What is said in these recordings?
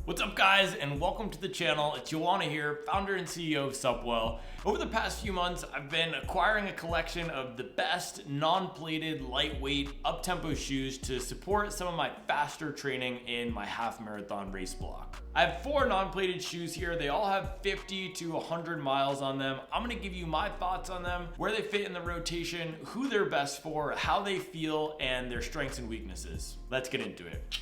What's up guys, and welcome to the channel. It's Joanna here, founder and CEO of Supwell. Over the past few months, I've been acquiring a collection of the best non-plated, lightweight, up-tempo shoes to support some of my faster training in my half marathon race block. I have 4 non-plated shoes here. They all have 50 to 100 miles on them. I'm gonna give you my thoughts on them, where they fit in the rotation, who they're best for, how they feel, and their strengths and weaknesses. Let's get into it.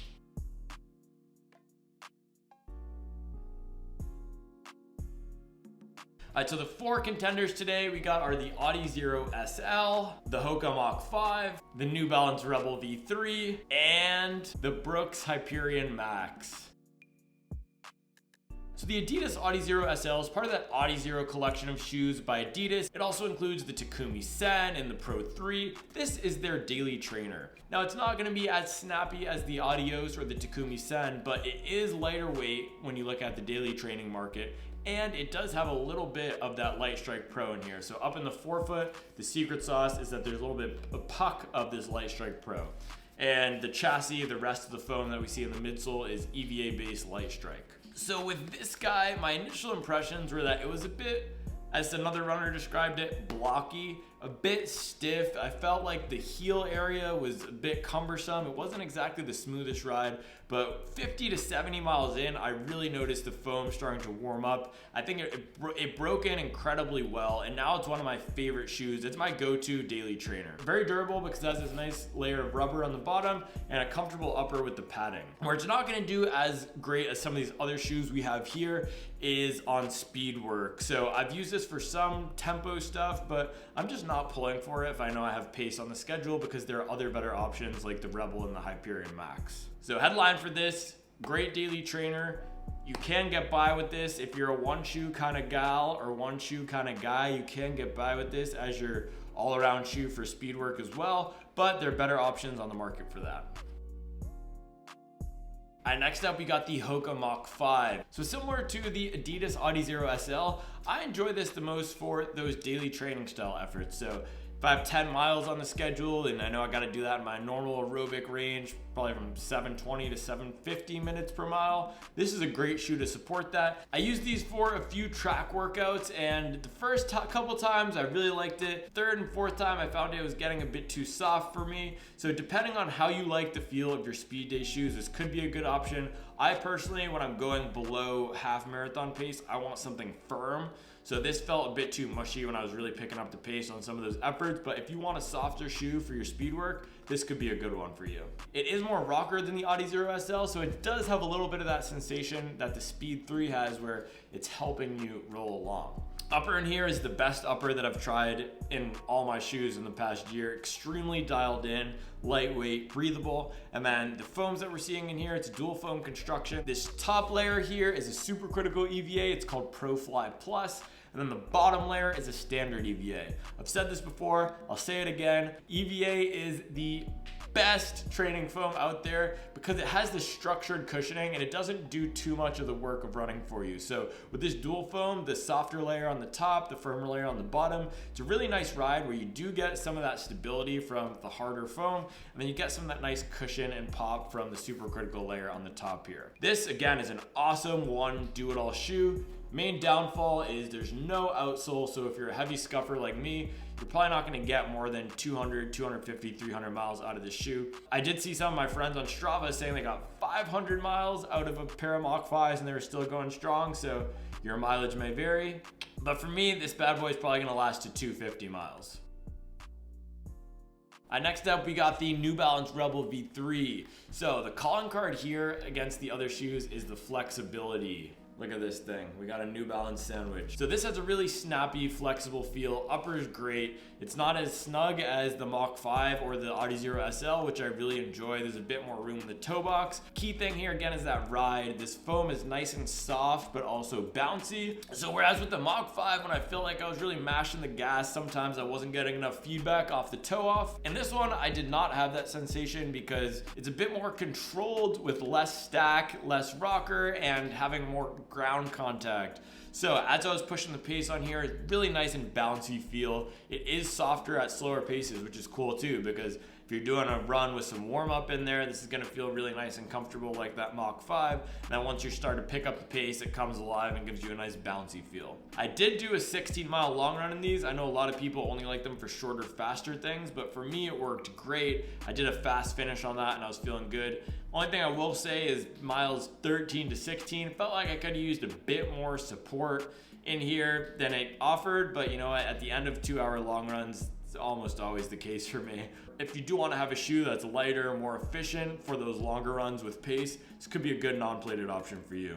Alright, so the 4 contenders today we got are the Adizero SL, the Hoka Mach 5, the New Balance Rebel V3, and the Brooks Hyperion Max. So the Adidas Adizero SL is part of that Adizero collection of shoes by Adidas. It also includes the Takumi Sen and the Pro 3. This is their daily trainer. Now it's not gonna be as snappy as the Adios or the Takumi Sen, but it is lighter weight when you look at the daily training market. And it does have a little bit of that Light Strike Pro in here. So up in the forefoot, the secret sauce is that there's a little bit of puck of this Light Strike Pro. And the chassis, the rest of the foam that we see in the midsole is EVA-based Light Strike. So with this guy, my initial impressions were that it was a bit, as another runner described it, blocky, a bit stiff. I felt like the heel area was a bit cumbersome. It wasn't exactly the smoothest ride, but 50 to 70 miles in, I really noticed the foam starting to warm up. I think it broke in incredibly well, and now it's one of my favorite shoes. It's my go-to daily trainer. Very durable because it has this nice layer of rubber on the bottom and a comfortable upper with the padding. Where it's not gonna do as great as some of these other shoes we have here is on speed work. So I've used this for some tempo stuff, but I'm just not pulling for it if I know I have pace on the schedule because there are other better options like the Rebel and the Hyperion Max. So headline for this, great daily trainer. You can get by with this if you're a one shoe kind of gal or one shoe kind of guy. You can get by with this as your all-around shoe for speed work as well, but there are better options on the market for that. All right, next up we got the Hoka Mach 5. So similar to the Adidas Adizero SL, I enjoy this the most for those daily training style efforts. So if I have 10 miles on the schedule and I know I got to do that in my normal aerobic range, probably from 720 to 750 minutes per mile, this is a great shoe to support that. I use these for a few track workouts, and the first couple times I really liked it. Third and fourth time I found it was getting a bit too soft for me. So depending on how you like the feel of your speed day shoes, this could be a good option. I personally, when I'm going below half marathon pace, I want something firm. So this felt a bit too mushy when I was really picking up the pace on some of those efforts, but if you want a softer shoe for your speed work, this could be a good one for you. It is more rocker than the Adizero SL, so it does have a little bit of that sensation that the Speed 3 has where it's helping you roll along. Upper in here is the best upper that I've tried in all my shoes in the past year. Extremely dialed in, lightweight, breathable. And then the foams that we're seeing in here, it's a dual foam construction. This top layer here is a supercritical EVA. It's called ProFly Plus. And then the bottom layer is a standard EVA. I've said this before, I'll say it again. EVA is the best training foam out there because it has this structured cushioning and it doesn't do too much of the work of running for you. So with this dual foam, the softer layer on the top, the firmer layer on the bottom, it's a really nice ride where you do get some of that stability from the harder foam, and then you get some of that nice cushion and pop from the supercritical layer on the top here. This again is an awesome one do-it-all shoe. Main downfall is there's no outsole, so if you're a heavy scuffer like me, you're probably not going to get more than 200, 250, 300 miles out of this shoe. I did see some of my friends on Strava saying they got 500 miles out of a pair of Mach 5s and they were still going strong, so your mileage may vary. But for me, this bad boy is probably going to last to 250 miles. Next up, we got the New Balance Rebel V3. So the calling card here against the other shoes is the flexibility. Look at this thing. We got a New Balance sandwich. So this has a really snappy, flexible feel. Upper is great. It's not as snug as the Mach 5 or the Adizero SL, which I really enjoy. There's a bit more room in the toe box. Key thing here again is that ride. This foam is nice and soft, but also bouncy. So whereas with the Mach 5, when I feel like I was really mashing the gas, sometimes I wasn't getting enough feedback off the toe off. And this one, I did not have that sensation because it's a bit more controlled with less stack, less rocker, and having more ground contact. So as I was pushing the pace on here, really nice and bouncy feel. It is softer at slower paces, which is cool too, because if If you're doing a run with some warm up in there, this is gonna feel really nice and comfortable like that Mach 5. And then once you start to pick up the pace, it comes alive and gives you a nice bouncy feel. I did do a 16-mile long run in these. I know a lot of people only like them for shorter, faster things, but for me, it worked great. I did a fast finish on that and I was feeling good. Only thing I will say is miles 13 to 16, felt like I could have used a bit more support in here than it offered, but you know what, at the end of 2-hour long runs, it's almost always the case for me. If you do want to have a shoe that's lighter, more efficient for those longer runs with pace, this could be a good non-plated option for you.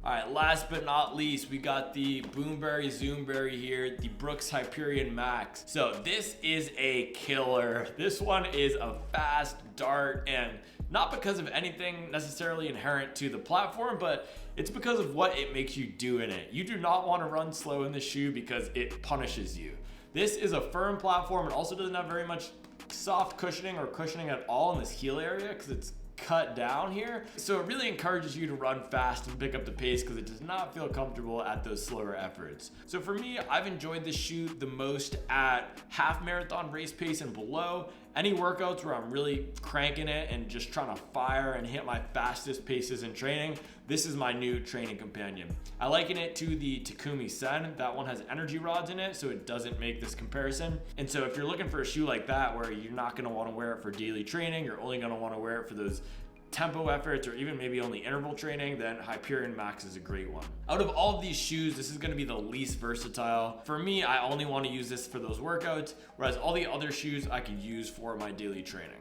All right, last but not least, we got the Boomberry Zoomberry here, the Brooks Hyperion Max. So this is a killer. This one is a fast dart, and not because of anything necessarily inherent to the platform, but it's because of what it makes you do in it. You do not want to run slow in the shoe because it punishes you. This is a firm platform. It also doesn't have very much soft cushioning or cushioning at all in this heel area because it's cut down here. So it really encourages you to run fast and pick up the pace because it does not feel comfortable at those slower efforts. So for me, I've enjoyed this shoe the most at half marathon race pace and below. Any workouts where I'm really cranking it and just trying to fire and hit my fastest paces in training, this is my new training companion. I liken it to the Takumi Sen. That one has energy rods in it, so it doesn't make this comparison. And so if you're looking for a shoe like that where you're not gonna wanna wear it for daily training, you're only gonna wanna wear it for those tempo efforts or even maybe only interval training, then Hyperion Max is a great one. Out of all of these shoes, this is going to be the least versatile. For me, I only want to use this for those workouts, whereas all the other shoes I could use for my daily training.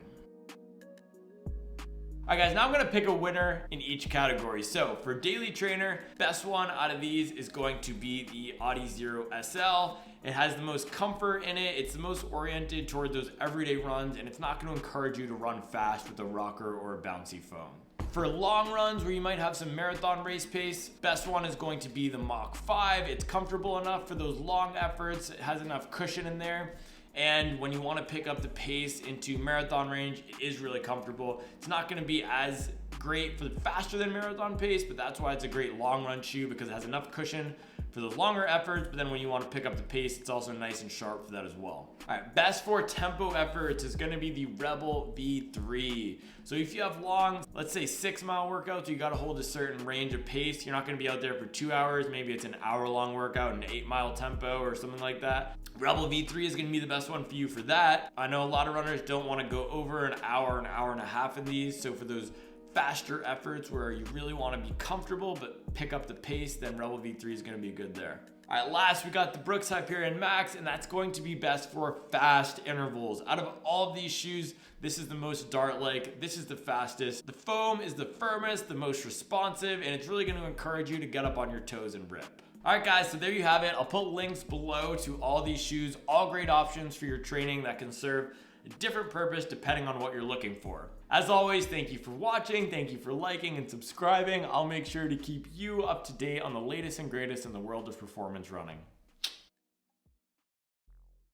All right guys, now I'm gonna pick a winner in each category. So for daily trainer, best one out of these is going to be the Adizero SL. It has the most comfort in it. It's the most oriented toward those everyday runs, and it's not gonna encourage you to run fast with a rocker or a bouncy foam. For long runs where you might have some marathon race pace, best one is going to be the Mach 5. It's comfortable enough for those long efforts. It has enough cushion in there. And when you want to pick up the pace into marathon range, it is really comfortable. It's not going to be as great for the faster than marathon pace, but that's why it's a great long run shoe because it has enough cushion for those longer efforts, but then when you want to pick up the pace, it's also nice and sharp for that as well. All right, best for tempo efforts is going to be the Rebel V3. So if you have long, let's say 6-mile workouts, you got to hold a certain range of pace. You're not going to be out there for 2 hours. Maybe it's an hour-long workout, an 8-mile tempo or something like that. Rebel V3 is going to be the best one for you for that. I know a lot of runners don't want to go over an hour and a half in these. So for those faster efforts where you really want to be comfortable but pick up the pace, then Rebel V3 is going to be good there. All right, last we got the Brooks Hyperion Max, and that's going to be best for fast intervals. Out of all of these shoes, this is the most dart-like, this is the fastest. The foam is the firmest, the most responsive, and it's really going to encourage you to get up on your toes and rip. All right guys, so there you have it. I'll put links below to all these shoes, all great options for your training that can serve a different purpose depending on what you're looking for. As always, thank you for watching, thank you for liking and subscribing. I'll make sure to keep you up to date on the latest and greatest in the world of performance running.